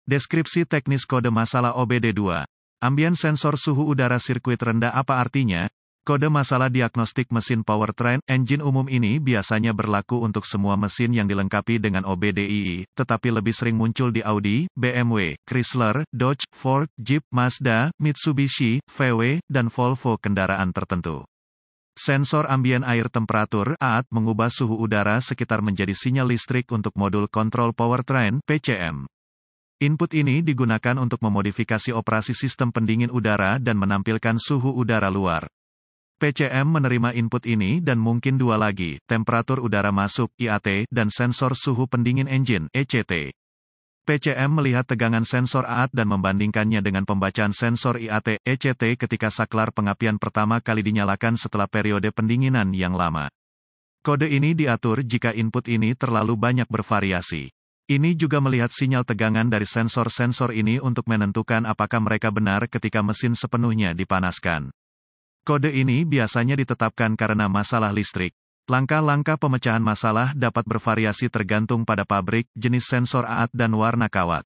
Deskripsi teknis kode masalah OBD2. Ambient sensor suhu udara sirkuit rendah apa artinya? Kode masalah diagnostik mesin powertrain engine umum ini biasanya berlaku untuk semua mesin yang dilengkapi dengan OBDII, tetapi lebih sering muncul di Audi, BMW, Chrysler, Dodge, Ford, Jeep, Mazda, Mitsubishi, VW, dan Volvo kendaraan tertentu. Sensor ambient air temperatur (AAT) mengubah suhu udara sekitar menjadi sinyal listrik untuk modul kontrol powertrain (PCM). Input ini digunakan untuk memodifikasi operasi sistem pendingin udara dan menampilkan suhu udara luar. PCM menerima input ini dan mungkin dua lagi, temperatur udara masuk (IAT) dan sensor suhu pendingin engine (ECT). PCM melihat tegangan sensor AAT dan membandingkannya dengan pembacaan sensor IAT (ECT) ketika saklar pengapian pertama kali dinyalakan setelah periode pendinginan yang lama. Kode ini diatur jika input ini terlalu banyak bervariasi. Ini juga melihat sinyal tegangan dari sensor-sensor ini untuk menentukan apakah mereka benar ketika mesin sepenuhnya dipanaskan. Kode ini biasanya ditetapkan karena masalah listrik. Langkah-langkah pemecahan masalah dapat bervariasi tergantung pada pabrik, jenis sensor AAT dan warna kawat.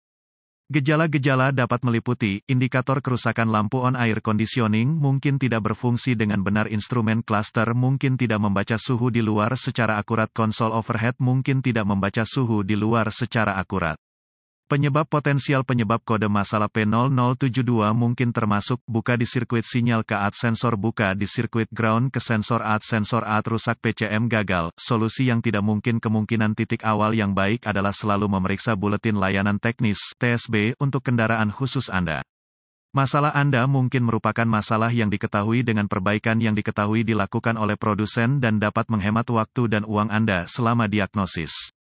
Gejala-gejala dapat meliputi, indikator kerusakan lampu on air conditioning mungkin tidak berfungsi dengan benar, instrumen cluster mungkin tidak membaca suhu di luar secara akurat, konsol overhead mungkin tidak membaca suhu di luar secara akurat. Penyebab potensial penyebab kode masalah P0072 mungkin termasuk, buka di sirkuit sinyal ke AAT, sensor buka di sirkuit ground ke sensor AAT rusak, PCM gagal. Solusi yang tidak mungkin. Kemungkinan titik awal yang baik adalah selalu memeriksa buletin layanan teknis (TSB) untuk kendaraan khusus Anda. Masalah Anda mungkin merupakan masalah yang diketahui dengan perbaikan yang diketahui dilakukan oleh produsen dan dapat menghemat waktu dan uang Anda selama diagnosis.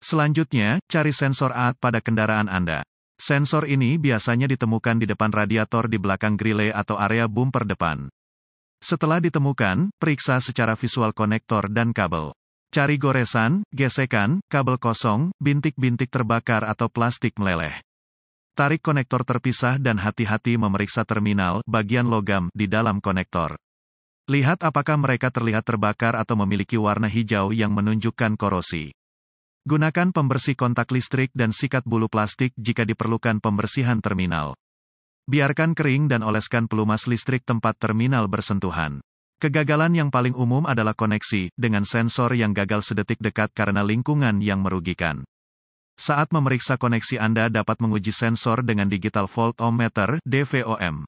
Selanjutnya, cari sensor AAT pada kendaraan Anda. Sensor ini biasanya ditemukan di depan radiator di belakang grille atau area bumper depan. Setelah ditemukan, periksa secara visual konektor dan kabel. Cari goresan, gesekan, kabel kosong, bintik-bintik terbakar atau plastik meleleh. Tarik konektor terpisah dan hati-hati memeriksa terminal, bagian logam, di dalam konektor. Lihat apakah mereka terlihat terbakar atau memiliki warna hijau yang menunjukkan korosi. Gunakan pembersih kontak listrik dan sikat bulu plastik jika diperlukan pembersihan terminal. Biarkan kering dan oleskan pelumas listrik tempat terminal bersentuhan. Kegagalan yang paling umum adalah koneksi, dengan sensor yang gagal sedetik dekat karena lingkungan yang merugikan. Saat memeriksa koneksi Anda dapat menguji sensor dengan digital voltmeter (DVOM).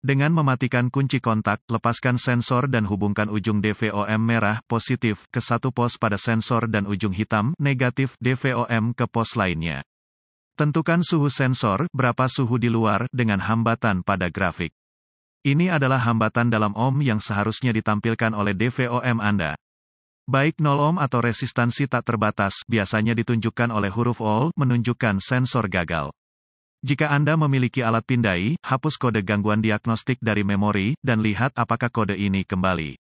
Dengan mematikan kunci kontak, lepaskan sensor dan hubungkan ujung DVOM merah positif ke satu pos pada sensor dan ujung hitam negatif DVOM ke pos lainnya. Tentukan suhu sensor, berapa suhu di luar, dengan hambatan pada grafik. Ini adalah hambatan dalam ohm yang seharusnya ditampilkan oleh DVOM Anda. Baik 0 ohm atau resistansi tak terbatas, biasanya ditunjukkan oleh huruf OL, menunjukkan sensor gagal. Jika Anda memiliki alat pindai, hapus kode gangguan diagnostik dari memori, dan lihat apakah kode ini kembali.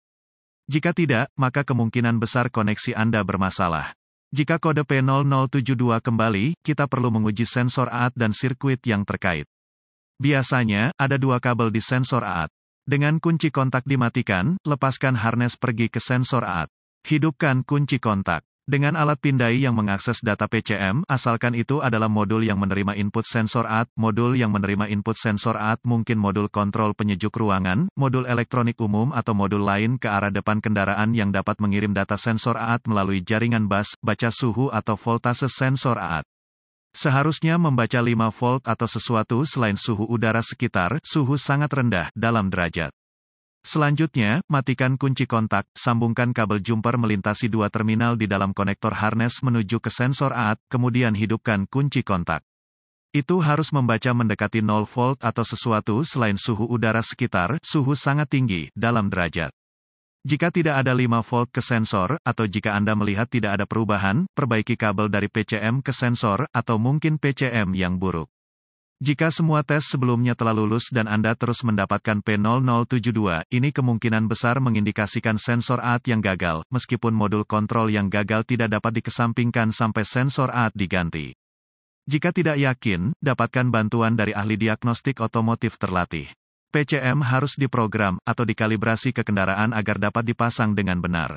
Jika tidak, maka kemungkinan besar koneksi Anda bermasalah. Jika kode P0072 kembali, kita perlu menguji sensor AAT dan sirkuit yang terkait. Biasanya, ada dua kabel di sensor AAT. Dengan kunci kontak dimatikan, lepaskan harness pergi ke sensor AAT. Hidupkan kunci kontak. Dengan alat pindai yang mengakses data PCM, asalkan itu adalah modul yang menerima input sensor AAT, modul yang menerima input sensor AAT mungkin modul kontrol penyejuk ruangan, modul elektronik umum atau modul lain ke arah depan kendaraan yang dapat mengirim data sensor AAT melalui jaringan bus, baca suhu atau voltase sensor AAT. Seharusnya membaca 5 volt atau sesuatu selain suhu udara sekitar, suhu sangat rendah, dalam derajat. Selanjutnya, matikan kunci kontak, sambungkan kabel jumper melintasi dua terminal di dalam konektor harness menuju ke sensor AAT, kemudian hidupkan kunci kontak. Itu harus membaca mendekati 0 volt atau sesuatu selain suhu udara sekitar, suhu sangat tinggi, dalam derajat. Jika tidak ada 5 volt ke sensor, atau jika Anda melihat tidak ada perubahan, perbaiki kabel dari PCM ke sensor, atau mungkin PCM yang buruk. Jika semua tes sebelumnya telah lulus dan Anda terus mendapatkan P0072, ini kemungkinan besar mengindikasikan sensor AAT yang gagal, meskipun modul kontrol yang gagal tidak dapat dikesampingkan sampai sensor AAT diganti. Jika tidak yakin, dapatkan bantuan dari ahli diagnostik otomotif terlatih. PCM harus diprogram atau dikalibrasi ke kendaraan agar dapat dipasang dengan benar.